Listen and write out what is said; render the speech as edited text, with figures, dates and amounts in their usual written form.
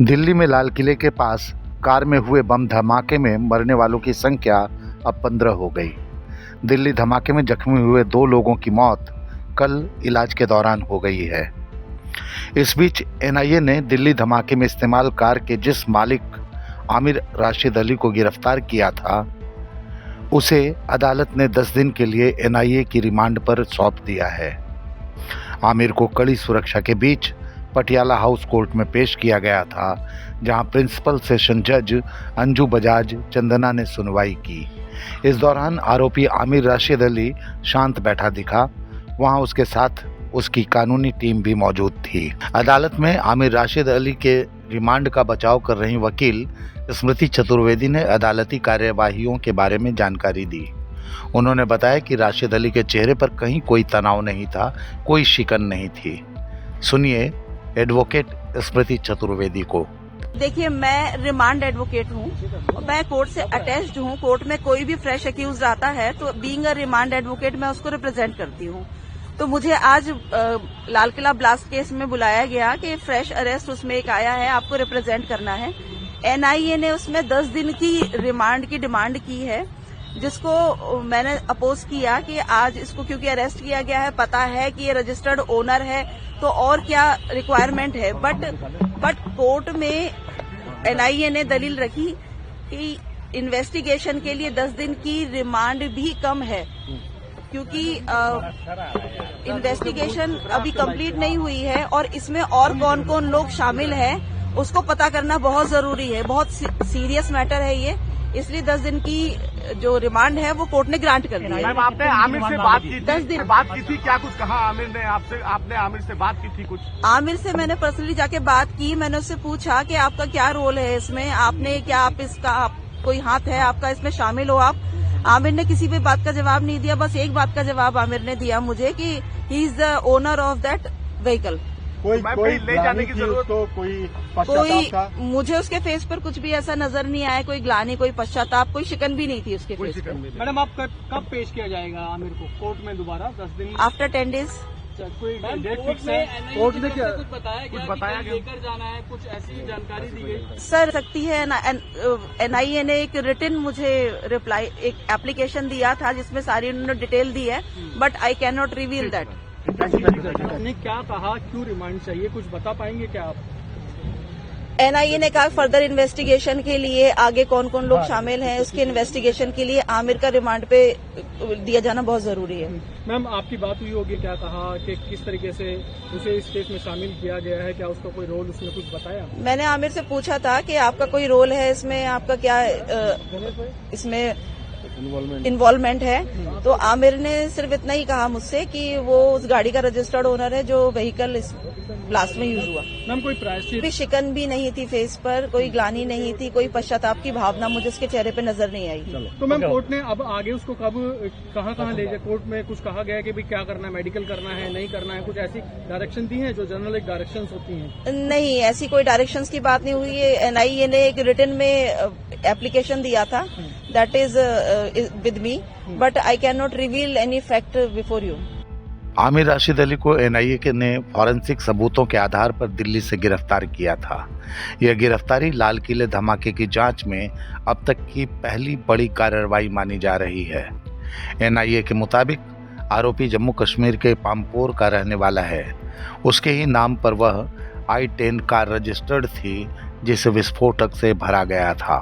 दिल्ली में लाल किले के पास कार में हुए बम धमाके में मरने वालों की संख्या अब 15 हो गई। दिल्ली धमाके में जख्मी हुए 2 लोगों की मौत कल इलाज के दौरान हो गई है। इस बीच एनआईए ने दिल्ली धमाके में इस्तेमाल कार के जिस मालिक आमिर राशिद अली को गिरफ्तार किया था, उसे अदालत ने 10 दिन के लिए एनआईए की रिमांड पर सौंप दिया है। आमिर को कड़ी सुरक्षा के बीच पटियाला हाउस कोर्ट में पेश किया गया था, जहां प्रिंसिपल सेशन जज अंजू बजाज चंदना ने सुनवाई की। इस दौरान आरोपी आमिर राशिद अली शांत बैठा दिखा। वहां उसके साथ उसकी कानूनी टीम भी मौजूद थी। अदालत में आमिर राशिद अली के रिमांड का बचाव कर रही वकील स्मृति चतुर्वेदी ने अदालती कार्यवाहियों के बारे में जानकारी दी। उन्होंने बताया कि राशिद अली के चेहरे पर कहीं कोई तनाव नहीं था, कोई शिकन नहीं थी। सुनिए एडवोकेट स्मृति चतुर्वेदी को। देखिए, मैं रिमांड एडवोकेट हूँ, मैं कोर्ट से अटैच्ड हूँ। कोर्ट में कोई भी फ्रेश अक्यूज आता है तो बीइंग अ रिमांड एडवोकेट मैं उसको रिप्रेजेंट करती हूँ। तो मुझे आज लाल किला ब्लास्ट केस में बुलाया गया कि फ्रेश अरेस्ट उसमें एक आया है, आपको रिप्रेजेंट करना है। एनआईए ने उसमें 10 दिन की रिमांड की डिमांड की है, जिसको मैंने अपोज किया कि आज इसको क्योंकि अरेस्ट किया गया है, पता है कि ये रजिस्टर्ड ओनर है, तो और क्या रिक्वायरमेंट है। बट कोर्ट में एनआईए ने दलील रखी कि इन्वेस्टिगेशन के लिए 10 दिन की रिमांड भी कम है, क्योंकि इन्वेस्टिगेशन अभी कंप्लीट नहीं हुई है और इसमें और कौन कौन लोग शामिल हैं उसको पता करना बहुत जरूरी है। बहुत सीरियस मैटर है ये, इसलिए 10 दिन की जो रिमांड है वो कोर्ट ने ग्रांट कर दी है। मैम, आपने आमिर से बात की थी? 10 दिन बात की थी, क्या कुछ कहा आमिर ने आपसे? आपने आमिर से बात की थी कुछ? आमिर से मैंने पर्सनली जाके बात की। मैंने उससे पूछा कि आपका क्या रोल है इसमें, आपने क्या कोई हाथ है आपका इसमें, शामिल हो आप? आमिर ने किसी भी बात का जवाब नहीं दिया। बस एक बात का जवाब आमिर ने दिया मुझे कि he is the owner of that vehicle. कोई ले जाने की जरूरत तो कोई मुझे उसके फेस पर कुछ भी ऐसा नजर नहीं आया, कोई ग्लानि, कोई पश्चाताप, कोई शिकन भी नहीं थी उसके फेस पर। मैडम, आप कब पेश किया जाएगा आमिर को कोर्ट में दोबारा? 10 दिन आफ्टर 10 डेज। कोई डेट फिक्स है? कोर्ट ने क्या कुछ बताया क्या लेकर जाना है? कुछ ऐसी जानकारी दी गई सर? सकती है एनआईए ने एक रिटन मुझे रिप्लाई, एक एप्लीकेशन दिया था जिसमें सारी उन्होंने डिटेल दी है, but I can not reveal that. ने क्या कहा, क्यों रिमांड चाहिए, कुछ बता पाएंगे क्या आप? एनआईए ने कहा फर्दर इन्वेस्टिगेशन के लिए आगे कौन कौन लोग शामिल हैं, उसके इन्वेस्टिगेशन के लिए आमिर का रिमांड पे दिया जाना बहुत जरूरी है। मैम, आपकी बात हुई होगी, क्या कहा कि किस तरीके से उसे इस केस में शामिल किया गया है, क्या उसका कोई रोल उसने कुछ बताया? मैंने आमिर से पूछा था कि आपका कोई रोल है इसमें, आपका क्या इसमें इन्वॉल्वमेंट है, तो आमिर ने सिर्फ इतना ही कहा मुझसे कि वो उस गाड़ी का रजिस्टर्ड ओनर है जो व्हीकल इस ब्लास्ट में यूज हुआ। मैम, कोई प्रायश्चित? कोई शिकन भी नहीं थी फेस पर, कोई ग्लानि नहीं थी, कोई पश्चाताप की भावना मुझे उसके चेहरे पे नजर नहीं आई। तो मैम, कोर्ट ने अब आगे उसको कब कहाँ ले जाए? कोर्ट में कुछ कहा गया है कि भाई क्या करना है, मेडिकल करना है, नहीं करना है? कुछ ऐसी डायरेक्शन दी है जो जनरल एक डायरेक्शंस होती हैं? नहीं, ऐसी कोई डायरेक्शंस की बात नहीं हुई है। एनआईए ने एक रिटन में एप्लीकेशन दिया था, that is with me, but I can not reveal any fact before you. Aamir Rashid Ali को एनआईए ने फॉरेंसिक सबूतों के आधार पर दिल्ली से गिरफ्तार किया था। यह गिरफ्तारी लाल किले धमाके की जांच में अब तक की पहली बड़ी कार्रवाई मानी जा रही है। एनआईए के मुताबिक आरोपी जम्मू कश्मीर के पामपोर का रहने वाला है। उसके ही नाम पर वह i10 कार रजिस्टर्ड थी, जिसे विस्फोटक से भरा गया था।